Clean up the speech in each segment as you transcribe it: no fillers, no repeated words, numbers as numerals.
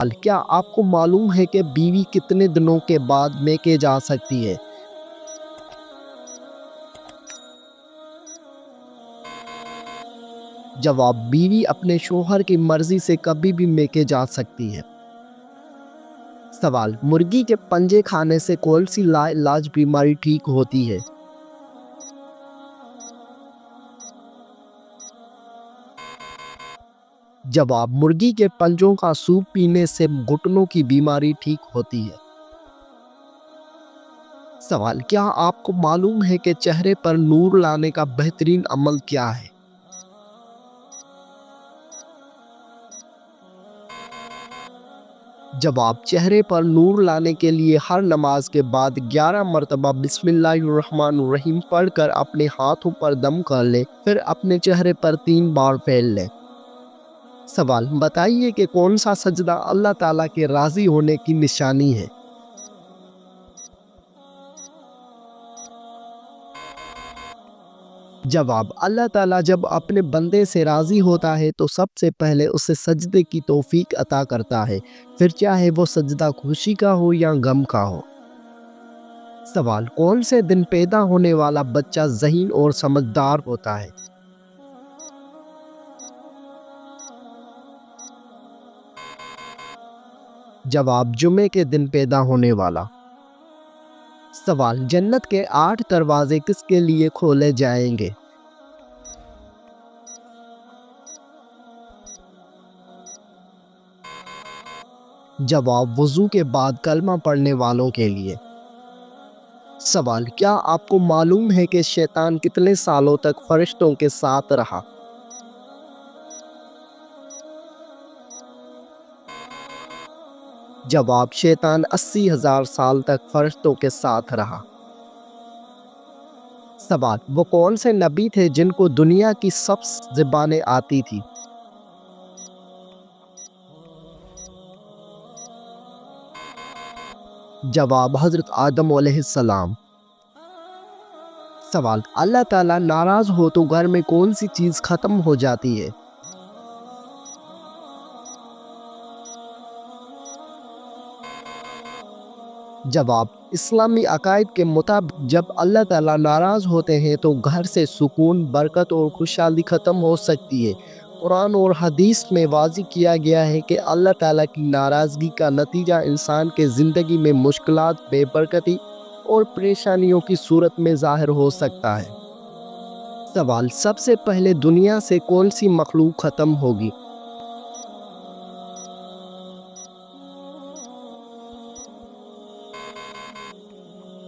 کیا آپ کو معلوم ہے کہ بیوی کتنے دنوں کے بعد میکے جا سکتی ہے؟ جواب: بیوی اپنے شوہر کی مرضی سے کبھی بھی میکے جا سکتی ہے۔ سوال: مرغی کے پنجے کھانے سے کون سی لا علاج بیماری ٹھیک ہوتی ہے؟ جواب: مرغی کے پنجوں کا سوپ پینے سے گھٹنوں کی بیماری ٹھیک ہوتی ہے۔ سوال: کیا آپ کو معلوم ہے کہ چہرے پر نور لانے کا بہترین عمل کیا ہے؟ جواب: چہرے پر نور لانے کے لیے ہر نماز کے بعد 11 مرتبہ بسم اللہ الرحمن الرحیم پڑھ کر اپنے ہاتھوں پر دم کر لیں، پھر اپنے چہرے پر 3 بار پھیر لیں۔ سوال: بتائیے کہ کون سا سجدہ اللہ تعالیٰ کے راضی ہونے کی نشانی ہے؟ جواب: اللہ تعالیٰ جب اپنے بندے سے راضی ہوتا ہے تو سب سے پہلے اسے سجدے کی توفیق عطا کرتا ہے، پھر چاہے وہ سجدہ خوشی کا ہو یا غم کا ہو۔ سوال: کون سے دن پیدا ہونے والا بچہ ذہین اور سمجھدار ہوتا ہے؟ جواب: جمعے کے دن پیدا ہونے والا۔ سوال: جنت کے 8 دروازے کس کے لیے کھولے جائیں گے؟ جواب: وضو کے بعد کلمہ پڑھنے والوں کے لیے۔ سوال: کیا آپ کو معلوم ہے کہ شیطان کتنے سالوں تک فرشتوں کے ساتھ رہا؟ جواب: شیطان 80,000 سال تک فرشتوں کے ساتھ رہا۔ سوال: وہ کون سے نبی تھے جن کو دنیا کی سب زبانیں آتی تھی؟ جواب: حضرت آدم علیہ السلام۔ سوال: اللہ تعالیٰ ناراض ہو تو گھر میں کون سی چیز ختم ہو جاتی ہے؟ جواب: اسلامی عقائد کے مطابق جب اللہ تعالیٰ ناراض ہوتے ہیں تو گھر سے سکون، برکت اور خوشحالی ختم ہو سکتی ہے۔ قرآن اور حدیث میں واضح کیا گیا ہے کہ اللہ تعالیٰ کی ناراضگی کا نتیجہ انسان کے زندگی میں مشکلات، بے برکتی اور پریشانیوں کی صورت میں ظاہر ہو سکتا ہے۔ سوال: سب سے پہلے دنیا سے کون سی مخلوق ختم ہوگی؟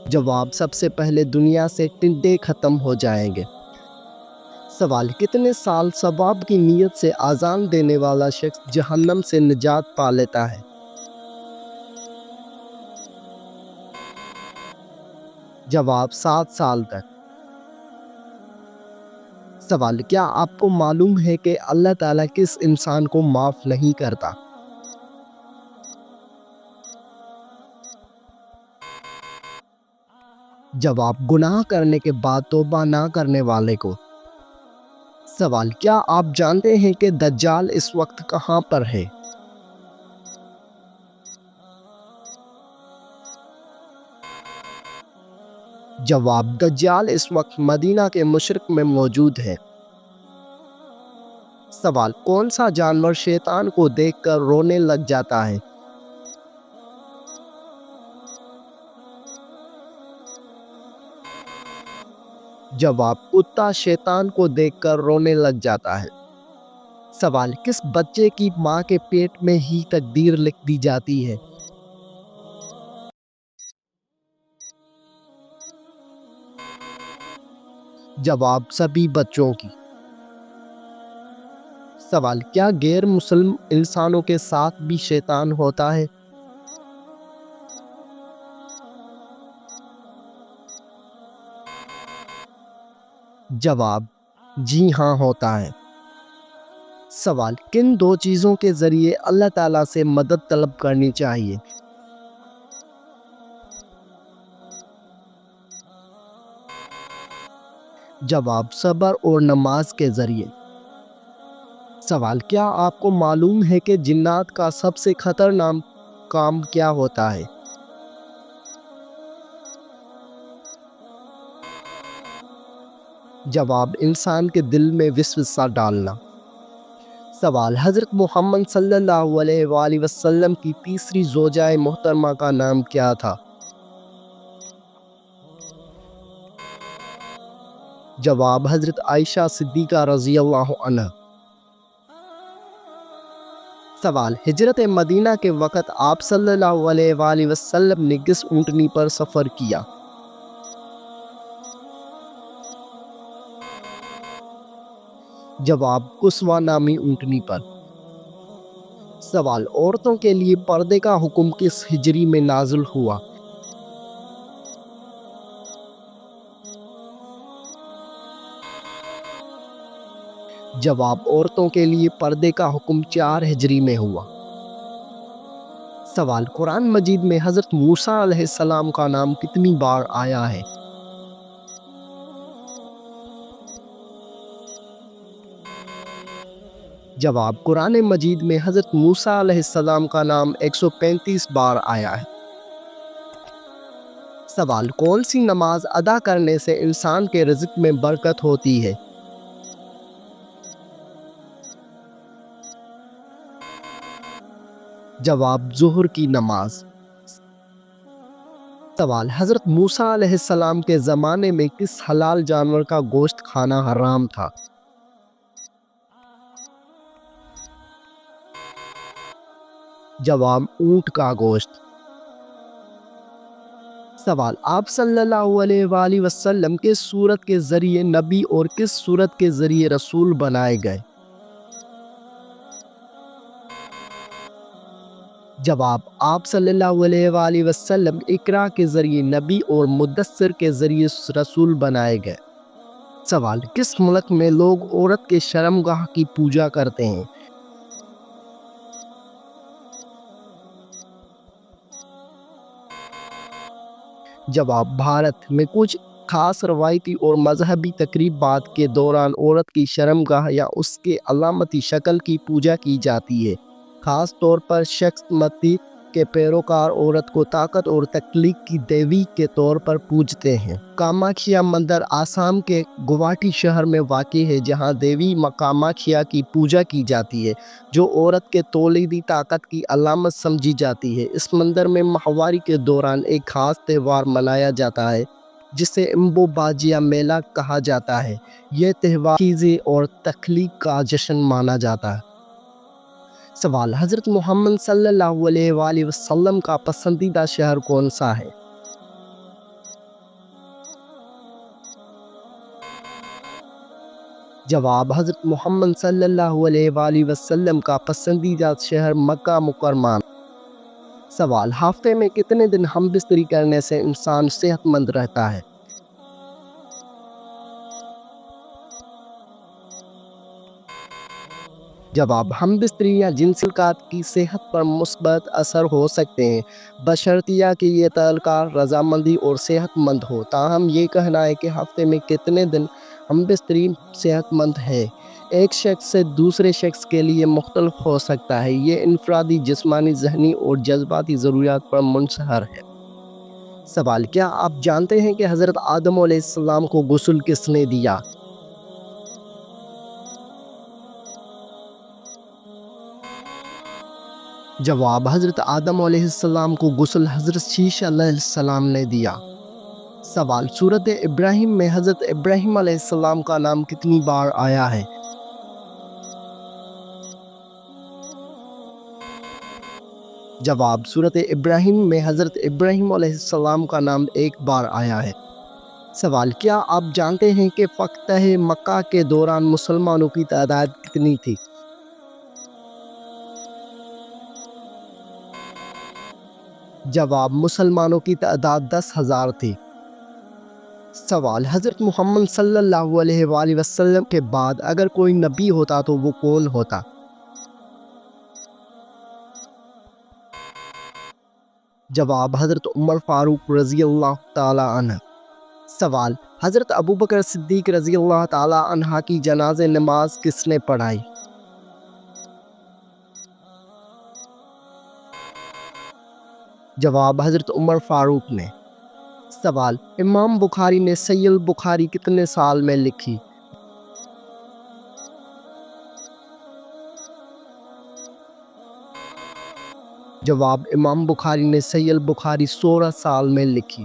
جواب: سب سے پہلے دنیا سے ٹڈے ختم ہو جائیں گے۔ سوال: کتنے سال ثواب کی نیت سے اذان دینے والا شخص جہنم سے نجات پا لیتا ہے؟ جواب: 7 سال تک۔ سوال: کیا آپ کو معلوم ہے کہ اللہ تعالیٰ کس انسان کو معاف نہیں کرتا؟ جواب: گناہ کرنے کے بعد توبہ نہ کرنے والے کو۔ سوال: کیا آپ جانتے ہیں کہ دجال اس وقت کہاں پر ہے؟ جواب: دجال اس وقت مدینہ کے مشرق میں موجود ہے۔ سوال: کون سا جانور شیطان کو دیکھ کر رونے لگ جاتا ہے؟ جواب: کتا شیطان کو دیکھ کر رونے لگ جاتا ہے۔ سوال: کس بچے کی ماں کے پیٹ میں ہی تقدیر لکھ دی جاتی ہے؟ جواب: سبھی بچوں کی۔ سوال: کیا غیر مسلم انسانوں کے ساتھ بھی شیطان ہوتا ہے؟ جواب: جی ہاں، ہوتا ہے۔ سوال: کن 2 چیزوں کے ذریعے اللہ تعالیٰ سے مدد طلب کرنی چاہیے؟ جواب: صبر اور نماز کے ذریعے۔ سوال، کیا آپ کو معلوم ہے کہ جنات کا سب سے خطرناک کام کیا ہوتا ہے؟ جواب، انسان کے دل میں وسوسہ ڈالنا۔ سوال، حضرت محمد صلی اللہ علیہ وآلہ وسلم کی تیسری زوجہ محترمہ کا نام کیا تھا؟ جواب، حضرت عائشہ صدیقہ رضی اللہ عنہ۔ سوال، ہجرت مدینہ کے وقت آپ صلی اللہ علیہ وآلہ وسلم نے کس اونٹنی پر سفر کیا؟ جواب، قصوہ نامی اونٹنی پر۔ سوال، عورتوں کے لیے پردے کا حکم کس ہجری میں نازل ہوا؟ جواب، عورتوں کے لیے پردے کا حکم 4 ہجری میں ہوا۔ سوال، قرآن مجید میں حضرت موسیٰ علیہ السلام کا نام کتنی بار آیا ہے؟ جواب، قرآن مجید میں حضرت موسیٰ علیہ السلام کا نام 135 بار آیا ہے۔ سوال، کون سی نماز ادا کرنے سے انسان کے رزق میں برکت ہوتی ہے؟ جواب، ظہر کی نماز۔ سوال، حضرت موسیٰ علیہ السلام کے زمانے میں کس حلال جانور کا گوشت کھانا حرام تھا؟ جواب، اونٹ کا گوشت۔ سوال، آپ صلی اللہ علیہ وآلہ وسلم کس سورت کے ذریعے نبی اور کس سورت کے ذریعے رسول بنائے گئے؟ جواب، آپ صلی اللہ علیہ وآلہ وسلم اقرا کے ذریعے نبی اور مدثر کے ذریعے رسول بنائے گئے۔ سوال، کس ملک میں لوگ عورت کے شرمگاہ کی پوجا کرتے ہیں؟ جواب، بھارت میں کچھ خاص روایتی اور مذہبی تقریبات کے دوران عورت کی شرمگاہ یا اس کے علامتی شکل کی پوجا کی جاتی ہے۔ خاص طور پر شخص متی کے پیروکار عورت کو طاقت اور تخلیق کی دیوی کے طور پر پوجتے ہیں۔ کاماکھیا مندر آسام کے گوہاٹی شہر میں واقع ہے، جہاں دیوی کاماکھیا کی پوجا کی جاتی ہے، جو عورت کے تولیدی طاقت کی علامت سمجھی جاتی ہے۔ اس مندر میں ماہواری کے دوران ایک خاص تہوار منایا جاتا ہے جسے امبو باجیا میلہ کہا جاتا ہے۔ یہ تہوار چیزیں اور تخلیق کا جشن مانا جاتا ہے۔ سوال، حضرت محمد صلی اللہ علیہ وآلہ وسلم کا پسندیدہ شہر کون سا ہے؟ جواب، حضرت محمد صلی اللہ علیہ وآلہ وسلم کا پسندیدہ شہر مکہ مکرمہ۔ سوال، ہفتے میں کتنے دن ہم بستری کرنے سے انسان صحت مند رہتا ہے؟ جواب، ہم بستری یا جنسی تعلقات کی صحت پر مثبت اثر ہو سکتے ہیں، بشرطیہ کہ یہ تعلقات رضامندی اور صحت مند ہو۔ تاہم یہ کہنا ہے کہ ہفتے میں کتنے دن ہم بستری صحت مند ہے، ایک شخص سے دوسرے شخص کے لیے مختلف ہو سکتا ہے۔ یہ انفرادی جسمانی، ذہنی اور جذباتی ضروریات پر منحصر ہے۔ سوال، کیا آپ جانتے ہیں کہ حضرت آدم علیہ السلام کو غسل کس نے دیا؟ جواب، حضرت آدم علیہ السلام کو غسل حضرت شیش علیہ السلام نے دیا۔ سوال، سورۃ ابراہیم میں حضرت ابراہیم علیہ السلام کا نام کتنی بار آیا ہے؟ جواب، سورۃ ابراہیم میں حضرت ابراہیم علیہ السلام کا نام 1 بار آیا ہے۔ سوال، کیا آپ جانتے ہیں کہ فتح مکہ کے دوران مسلمانوں کی تعداد کتنی تھی؟ جواب، مسلمانوں کی تعداد 10,000 تھی۔ سوال، حضرت محمد صلی اللہ علیہ وآلہ وسلم کے بعد اگر کوئی نبی ہوتا تو وہ کون ہوتا؟ جواب، حضرت عمر فاروق رضی اللہ تعالی عنہ۔ سوال، حضرت ابوبکر صدیق رضی اللہ تعالی عنہ کی جنازہ نماز کس نے پڑھائی؟ جواب حضرت عمر فاروق نے۔ سوال، امام بخاری نے صحیح البخاری کتنے سال میں لکھی؟ جواب، امام بخاری نے صحیح البخاری 16 سال میں لکھی۔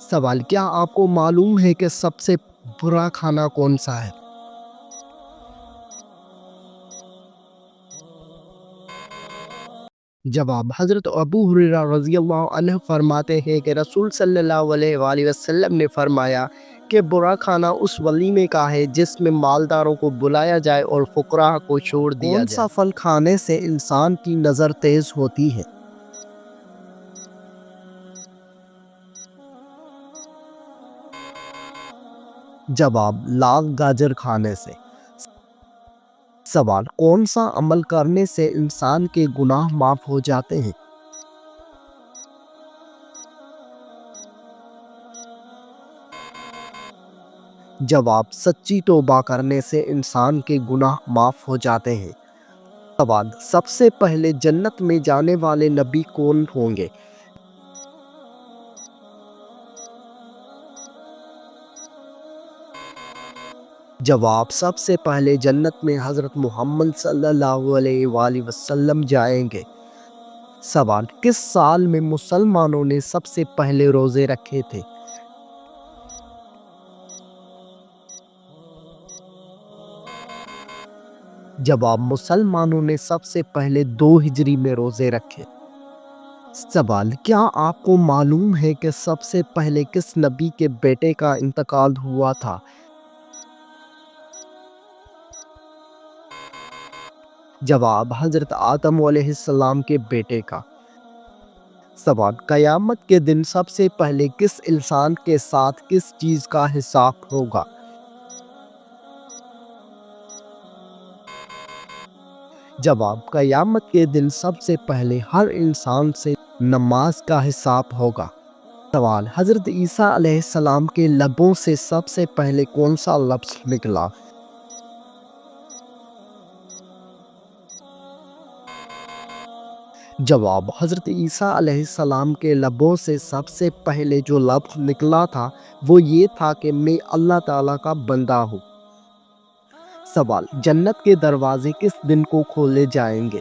سوال، کیا آپ کو معلوم ہے کہ سب سے برا کھانا کون سا ہے؟ جواب، حضرت ابو ہریرہ رضی اللہ عنہ فرماتے ہیں کہ رسول صلی اللہ علیہ وآلہ وسلم نے فرمایا کہ برا کھانا اس ولیمے کا ہے جس میں مالداروں کو بلایا جائے اور فقراء کو چھوڑ دیا جائے۔ کون سا پھل کھانے سے انسان کی نظر تیز ہوتی ہے؟ جواب، لال گاجر کھانے سے۔ سوال، کون سا عمل کرنے سے انسان کے گناہ معاف ہو جاتے ہیں؟ جواب، سچی توبہ کرنے سے انسان کے گناہ معاف ہو جاتے ہیں۔ سوال، سب سے پہلے جنت میں جانے والے نبی کون ہوں گے؟ جواب، سب سے پہلے جنت میں حضرت محمد صلی اللہ علیہ وآلہ وسلم جائیں گے۔ سوال، کس سال میں مسلمانوں نے سب سے پہلے روزے رکھے تھے؟ جواب، مسلمانوں نے سب سے پہلے 2 ہجری میں روزے رکھے۔ سوال، کیا آپ کو معلوم ہے کہ سب سے پہلے کس نبی کے بیٹے کا انتقال ہوا تھا؟ جواب، حضرت آدم علیہ السلام کے بیٹے کا۔ سوال، قیامت کے دن سب سے پہلے کس انسان کے ساتھ کس چیز کا حساب ہوگا؟ جواب، قیامت کے دن سب سے پہلے ہر انسان سے نماز کا حساب ہوگا۔ سوال، حضرت عیسیٰ علیہ السلام کے لبوں سے سب سے پہلے کون سا لفظ نکلا؟ جواب، حضرت عیسیٰ علیہ السلام کے لبوں سے سب سے پہلے جو لفظ نکلا تھا وہ یہ تھا کہ میں اللہ تعالیٰ کا بندہ ہوں۔ سوال، جنت کے دروازے کس دن کو کھولے جائیں گے؟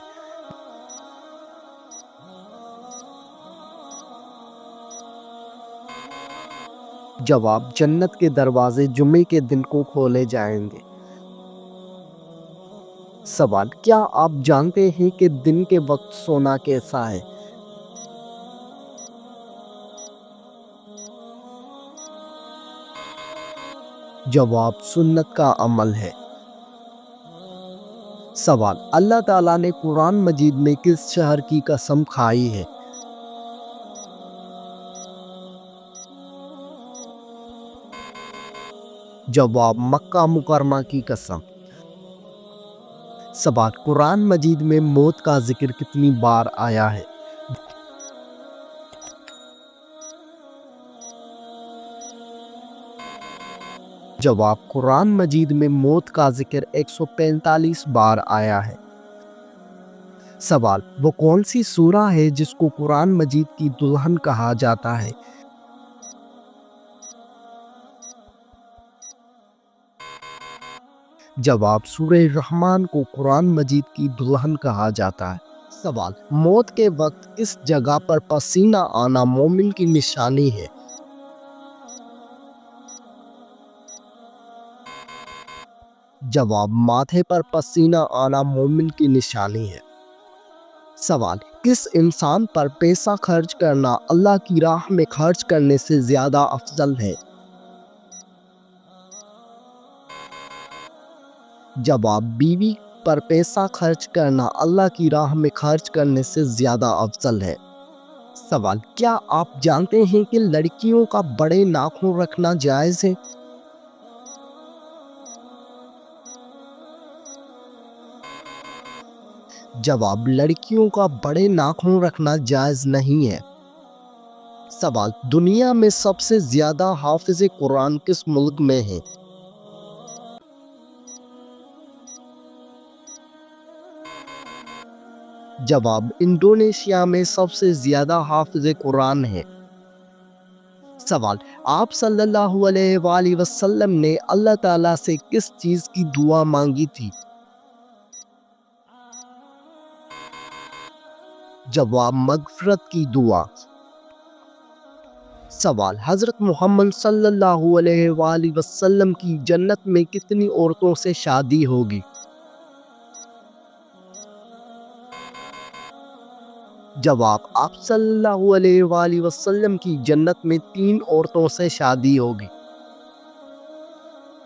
جواب، جنت کے دروازے جمعے کے دن کو کھولے جائیں گے۔ سوال، کیا آپ جانتے ہیں کہ دن کے وقت سونا کیسا ہے؟ جواب، سنت کا عمل ہے۔ سوال، اللہ تعالیٰ نے قرآن مجید میں کس شہر کی قسم کھائی ہے؟ جواب، مکہ مکرمہ کی قسم۔ سوال، قرآن مجید میں موت کا ذکر کتنی بار آیا ہے؟ جواب، قرآن مجید میں موت کا ذکر 145 بار آیا ہے۔ سوال، وہ کون سی سورہ ہے جس کو قرآن مجید کی دلہن کہا جاتا ہے؟ جواب، سورہ رحمان کو قرآن مجید کی دلہن کہا جاتا ہے۔ سوال، موت کے وقت کس جگہ پر پسینہ آنا مومن کی نشانی ہے؟ جواب، ماتھے پر پسینہ آنا مومن کی نشانی ہے۔ سوال، کس انسان پر پیسہ خرچ کرنا اللہ کی راہ میں خرچ کرنے سے زیادہ افضل ہے؟ جواب، بیوی پر پیسہ خرچ کرنا اللہ کی راہ میں خرچ کرنے سے زیادہ افضل ہے۔ سوال، کیا آپ جانتے ہیں کہ لڑکیوں کا بڑے ناخن رکھنا جائز ہے؟ جواب، لڑکیوں کا بڑے ناخن رکھنا جائز نہیں ہے۔ سوال، دنیا میں سب سے زیادہ حافظ قرآن کس ملک میں ہیں؟ جواب: انڈونیشیا میں سب سے زیادہ حافظ قرآن ہیں۔ سوال: آپ صلی اللہ علیہ وآلہ وسلم نے اللہ تعالیٰ سے کس چیز کی دعا مانگی تھی؟ جواب: مغفرت کی دعا۔ سوال: حضرت محمد صلی اللہ علیہ وآلہ وسلم کی جنت میں کتنی عورتوں سے شادی ہوگی؟ جواب: آپ صلی اللہ علیہ وآلہ وسلم کی جنت میں 3 عورتوں سے شادی ہوگی۔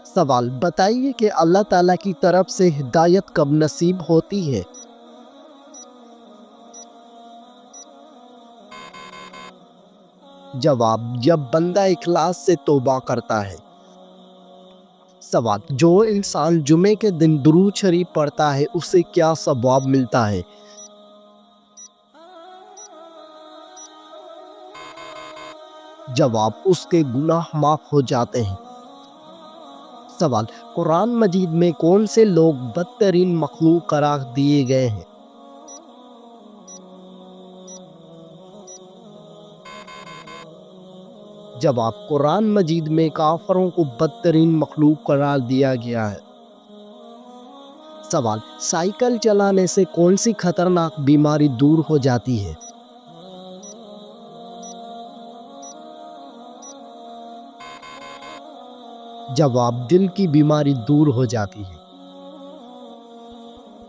سوال: بتائیے کہ اللہ تعالیٰ کی طرف سے ہدایت کب نصیب ہوتی ہے؟ جواب: جب بندہ اخلاص سے توبہ کرتا ہے۔ سوال: جو انسان جمعے کے دن درود شریف پڑھتا ہے اسے کیا ثواب ملتا ہے؟ جواب: اس کے گناہ معاف ہو جاتے ہیں۔ سوال: قرآن مجید میں کون سے لوگ بدترین مخلوق قرار دیے گئے ہیں؟ جواب: قرآن مجید میں کافروں کو بدترین مخلوق قرار دیا گیا ہے۔ سوال: سائیکل چلانے سے کون سی خطرناک بیماری دور ہو جاتی ہے؟ جواب: دل کی بیماری دور ہو جاتی ہے۔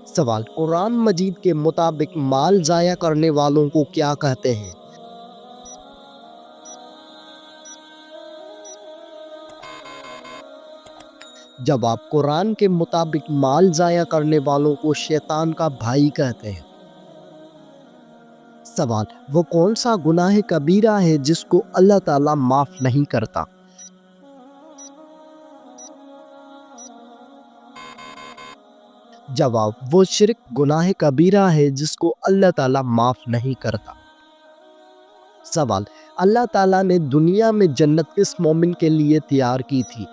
سوال: قرآن مجید کے مطابق مال ضائع کرنے والوں کو کیا کہتے ہیں؟ جواب: قرآن کے مطابق مال ضائع کرنے والوں کو شیطان کا بھائی کہتے ہیں۔ سوال: وہ کون سا گناہ کبیرہ ہے جس کو اللہ تعالیٰ معاف نہیں کرتا؟ جواب: وہ شرک گناہ کبیرہ ہے جس کو اللہ تعالیٰ معاف نہیں کرتا۔ سوال: اللہ تعالیٰ نے دنیا میں جنت کس مومن کے لیے تیار کی تھی؟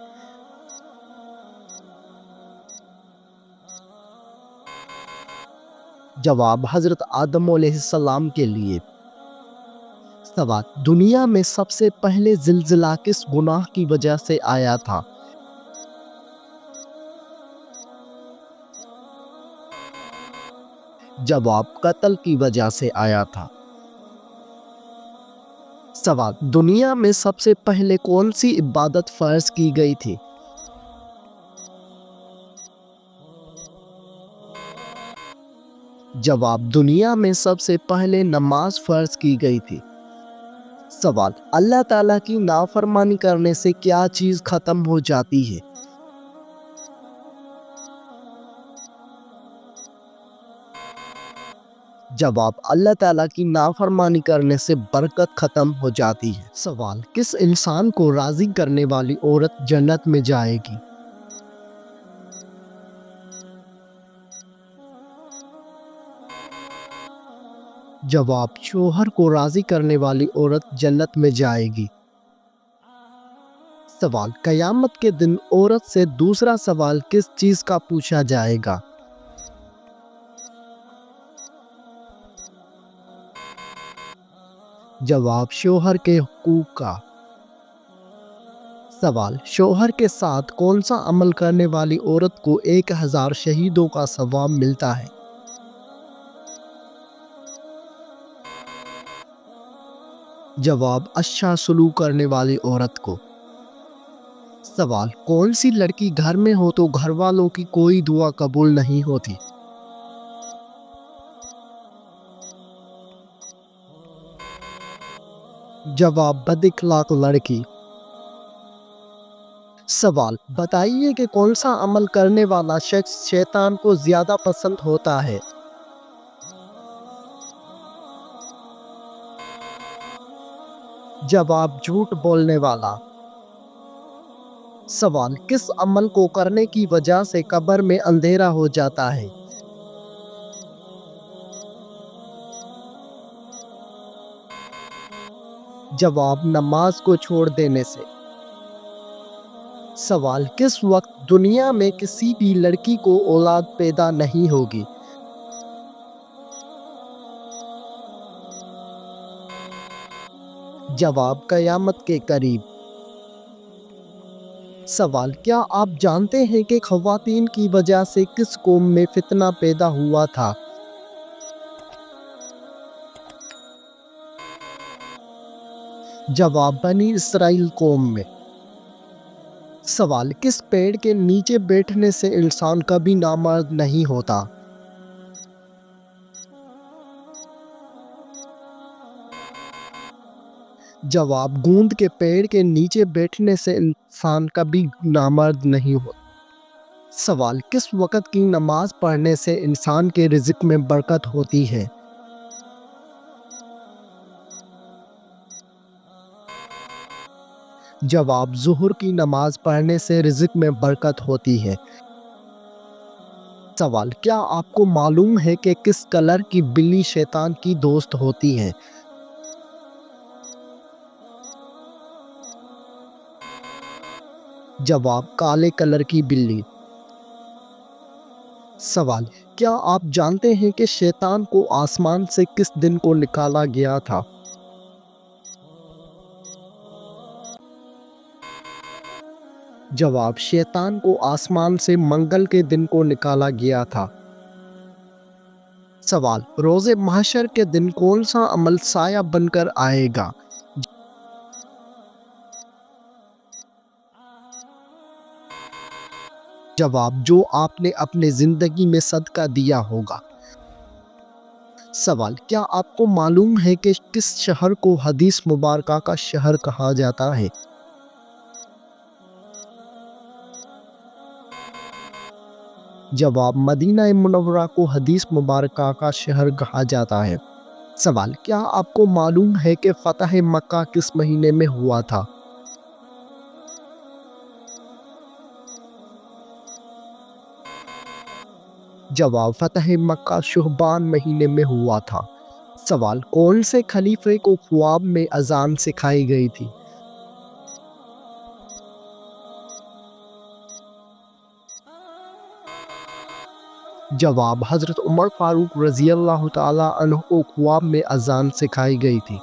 جواب: حضرت آدم علیہ السلام کے لیے۔ سوال: دنیا میں سب سے پہلے زلزلہ کس گناہ کی وجہ سے آیا تھا؟ جواب: قتل کی وجہ سے آیا تھا۔ سوال: دنیا میں سب سے پہلے کون سی عبادت فرض کی گئی تھی؟ جواب: دنیا میں سب سے پہلے نماز فرض کی گئی تھی۔ سوال: اللہ تعالیٰ کی نافرمانی کرنے سے کیا چیز ختم ہو جاتی ہے؟ جواب: اللہ تعالیٰ کی نافرمانی کرنے سے برکت ختم ہو جاتی ہے۔ سوال: کس انسان کو راضی کرنے والی عورت جنت میں جائے گی؟ جواب: شوہر کو راضی کرنے والی عورت جنت میں جائے گی۔ سوال: قیامت کے دن عورت سے دوسرا سوال کس چیز کا پوچھا جائے گا؟ جواب: شوہر کے حقوق کا۔ سوال: شوہر کے ساتھ کون سا عمل کرنے والی عورت کو 1000 شہیدوں کا ثواب ملتا ہے؟ جواب: اچھا سلوک کرنے والی عورت کو۔ سوال: کون سی لڑکی گھر میں ہو تو گھر والوں کی کوئی دعا قبول نہیں ہوتی؟ جواب: بد اخلاق لڑکی۔ سوال: بتائیے کہ کون سا عمل کرنے والا شخص شیطان کو زیادہ پسند ہوتا ہے؟ جواب: جھوٹ بولنے والا۔ سوال: کس عمل کو کرنے کی وجہ سے قبر میں اندھیرا ہو جاتا ہے؟ جواب: نماز کو چھوڑ دینے سے۔ سوال: کس وقت دنیا میں کسی بھی لڑکی کو اولاد پیدا نہیں ہوگی؟ جواب: قیامت کے قریب۔ سوال: کیا آپ جانتے ہیں کہ خواتین کی وجہ سے کس قوم میں فتنہ پیدا ہوا تھا؟ جواب: بنی اسرائیل قوم میں۔ سوال: کس پیڑ کے نیچے بیٹھنے سے انسان کبھی نامرد نہیں ہوتا؟ جواب: گوند کے پیڑ کے نیچے بیٹھنے سے انسان کبھی نامرد نہیں ہوتا۔ سوال: کس وقت کی نماز پڑھنے سے انسان کے رزق میں برکت ہوتی ہے؟ جواب: ظہر کی نماز پڑھنے سے رزق میں برکت ہوتی ہے۔ سوال: کیا آپ کو معلوم ہے کہ کس کلر کی بلی شیطان کی دوست ہوتی ہے؟ جواب: کالے کلر کی بلی۔ سوال: کیا آپ جانتے ہیں کہ شیطان کو آسمان سے کس دن کو نکالا گیا تھا؟ جواب: شیطان کو آسمان سے منگل کے دن کو نکالا گیا تھا۔ سوال: روز محشر کے دن کون سا عمل سایہ بن کر آئے گا؟ جواب: جو آپ نے اپنے زندگی میں صدقہ دیا ہوگا۔ سوال: کیا آپ کو معلوم ہے کہ کس شہر کو حدیث مبارکہ کا شہر کہا جاتا ہے؟ جواب: مدینہ منورہ کو حدیث مبارکہ کا شہر کہا جاتا ہے۔ سوال: کیا آپ کو معلوم ہے کہ فتح مکہ کس مہینے میں ہوا تھا؟ جواب: فتح مکہ شعبان مہینے میں ہوا تھا۔ سوال: کون سے خلیفے کو خواب میں اذان سکھائی گئی تھی؟ جواب: حضرت عمر فاروق رضی اللہ تعالیٰ عنہ کو خواب میں اذان سکھائی گئی تھی۔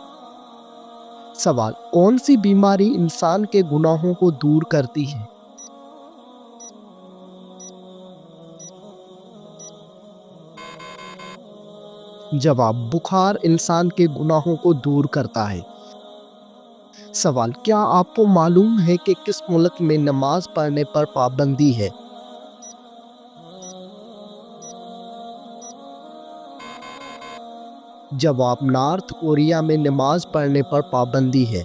سوال: کون سی بیماری انسان کے گناہوں کو دور کرتی ہے؟ جواب: بخار انسان کے گناہوں کو دور کرتا ہے۔ سوال: کیا آپ کو معلوم ہے کہ کس ملک میں نماز پڑھنے پر پابندی ہے؟ جواب: نارتھ کوریا میں نماز پڑھنے پر پابندی ہے۔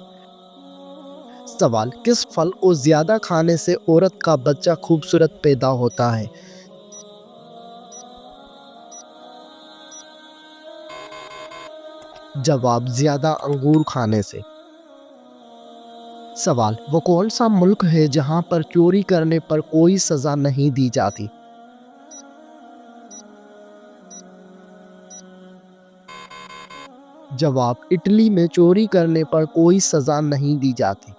سوال: کس پھل کو زیادہ کھانے سے عورت کا بچہ خوبصورت پیدا ہوتا ہے؟ جواب: زیادہ انگور کھانے سے۔ سوال: وہ کون سا ملک ہے جہاں پر چوری کرنے پر کوئی سزا نہیں دی جاتی؟ جواب: اٹلی میں چوری کرنے پر کوئی سزا نہیں دی جاتی۔